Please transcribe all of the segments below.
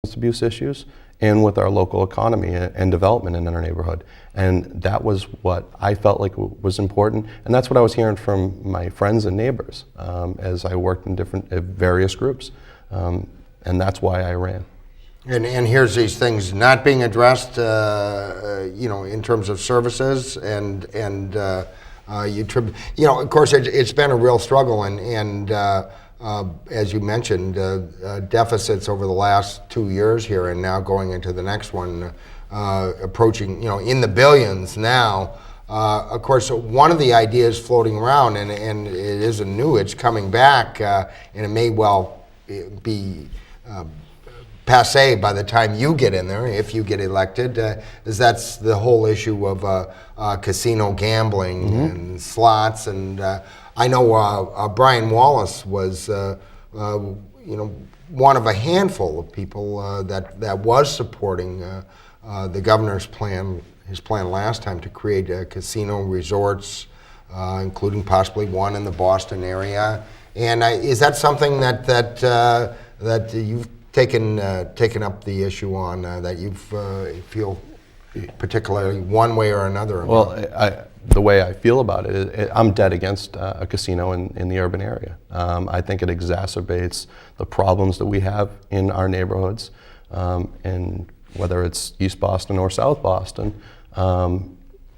abuse issues and with our local economy and development in our neighborhood. And that was what I felt like was important, and that's what I was hearing from my friends and neighbors as I worked in various groups, and that's why I ran. And here's these things not being addressed, in terms of services, and of course, it's been a real struggle, and as you mentioned, deficits over the last 2 years here, and now going into the next one, approaching, in the billions now. Of course, one of the ideas floating around, and it isn't new, it's coming back, and it may well be passe by the time you get in there, if you get elected, that's the whole issue of casino gambling and slots. And I know Brian Wallace was, one of a handful of people that was supporting the governor's plan, his plan last time to create casino resorts, including possibly one in the Boston area. And is that something that you've taken up the issue on, that you feel particularly one way or another about? Well, the way I feel about it is I'm dead against a casino in the urban area. I think it exacerbates the problems that we have in our neighborhoods, and whether it's East Boston or South Boston,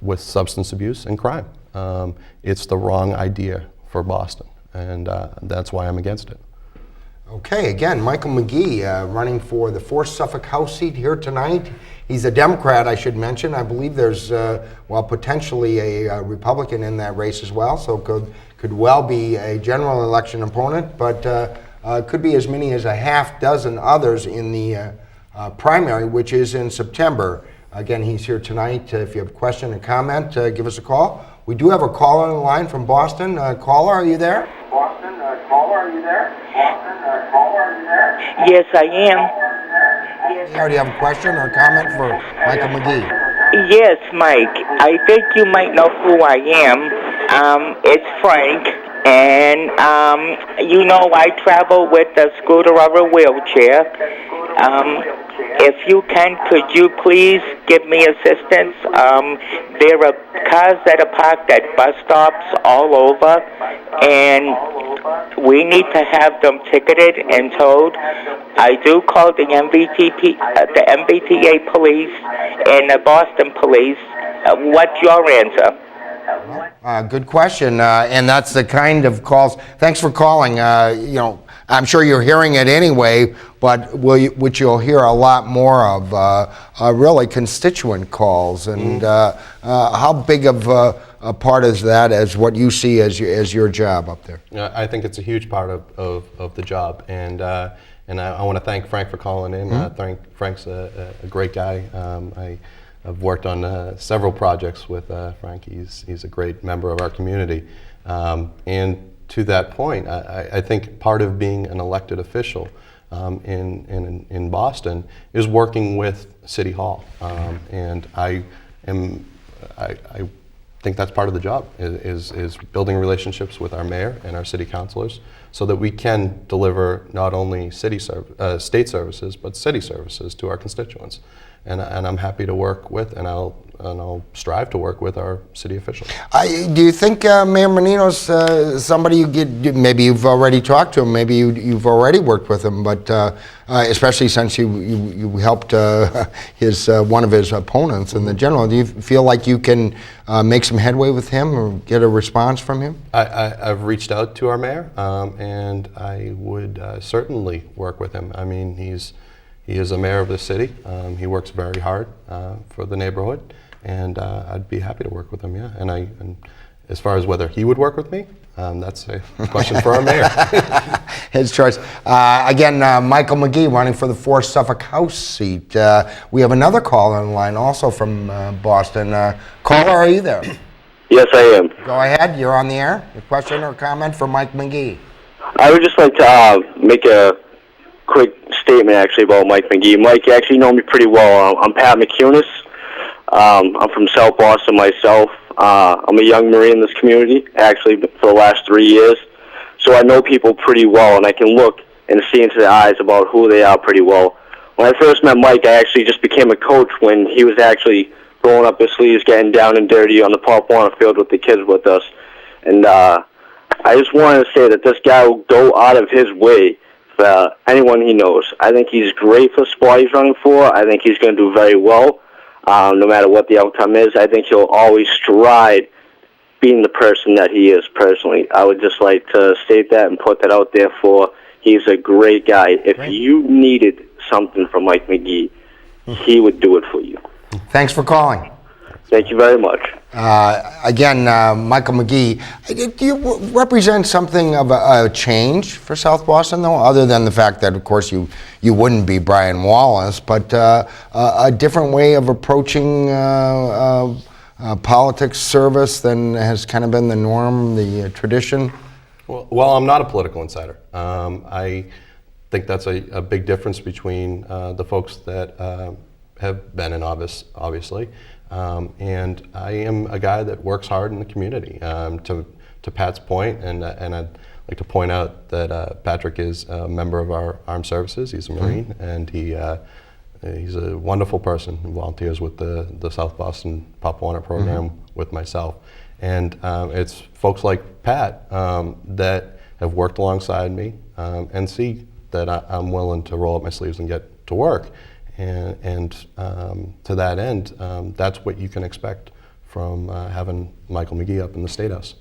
with substance abuse and crime. It's the wrong idea for Boston, and that's why I'm against it. Okay, again, Michael McGee running for the Fourth Suffolk House seat here tonight. He's a Democrat, I should mention. I believe there's, potentially a Republican in that race as well, so could well be a general election opponent, but could be as many as a half dozen others in the primary, which is in September. Again, he's here tonight. If you have a question or comment, give us a call. We do have a caller on the line from Boston. Caller, are you there? Boston, caller, are you there? Boston, caller, are you there? Yes, I am. Yes. Do you have a question or comment for Michael McGee? Yes, Mike. I think you might know who I am. It's Frank, and I travel with a scooter or a wheelchair. If you can, could you please give me assistance? There are cars that are parked at bus stops all over, and we need to have them ticketed and towed. I do call the MBTA police and the Boston police. What's your answer? Good question, and that's the kind of calls. Thanks for calling. I'm sure you're hearing it anyway, but which you'll hear a lot more of, really constituent calls. And how big of a part is that as what you see as your job up there? I think it's a huge part of the job, and I want to thank Frank for calling in. Frank's a great guy. I've worked on several projects with Frank. He's a great member of our community, and to that point, I think part of being an elected official in Boston is working with City Hall, and I think that's part of the job is building relationships with our mayor and our city councilors so that we can deliver not only state services but city services to our constituents. And I'm happy to work with, and I'll strive to work with our city officials. Do you think Mayor Menino's somebody you get? Maybe you've already talked to him. Maybe you've already worked with him. But especially since you helped one of his opponents in the general, do you feel like you can make some headway with him or get a response from him? I've reached out to our mayor, and I would certainly work with him. I mean, he is a mayor of the city. He works very hard for the neighborhood, and I'd be happy to work with him. Yeah, and as far as whether he would work with me, that's a question for our mayor. His choice. Again, Michael McGee running for the Fourth Suffolk House seat. We have another caller on the line, also from Boston. Caller, are you there? Yes, I am. Go ahead. You're on the air. A question or comment for Mike McGee? I would just like to make a quick statement actually about Mike McGee. Mike, you actually know me pretty well. I'm Pat McCunis. I'm from South Boston myself. I'm a young Marine in this community, actually, for the last 3 years. So I know people pretty well, and I can look and see into their eyes about who they are pretty well when I first met Mike, I actually just became a coach when he was actually rolling up his sleeves, getting down and dirty on the Pop Warner field with the kids with us. And I just wanted to say that this guy will go out of his way for anyone he knows. I think he's great for the spot he's running for. I think he's going to do very well, no matter what the outcome is. I think he'll always stride being the person that he is personally. I would just like to state that and put that out there for he's a great guy. If you needed something from Mike McGee, he would do it for you. Thanks for calling. Thank you very much. Again, Michael McGee, do you represent something of a change for South Boston, though, other than the fact that, of course, you wouldn't be Brian Wallace, but a different way of approaching politics service than has kind of been the norm, the tradition? Well, I'm not a political insider. I think that's a big difference between the folks that have been in office, obviously. And I am a guy that works hard in the community. To Pat's point, and I'd like to point out that Patrick is a member of our armed services. He's a Marine, and he's a wonderful person who volunteers with the South Boston Pop Warner program with myself. And it's folks like Pat that have worked alongside me and see that I'm willing to roll up my sleeves and get to work. And to that end, that's what you can expect from having Michael McGee up in the State House.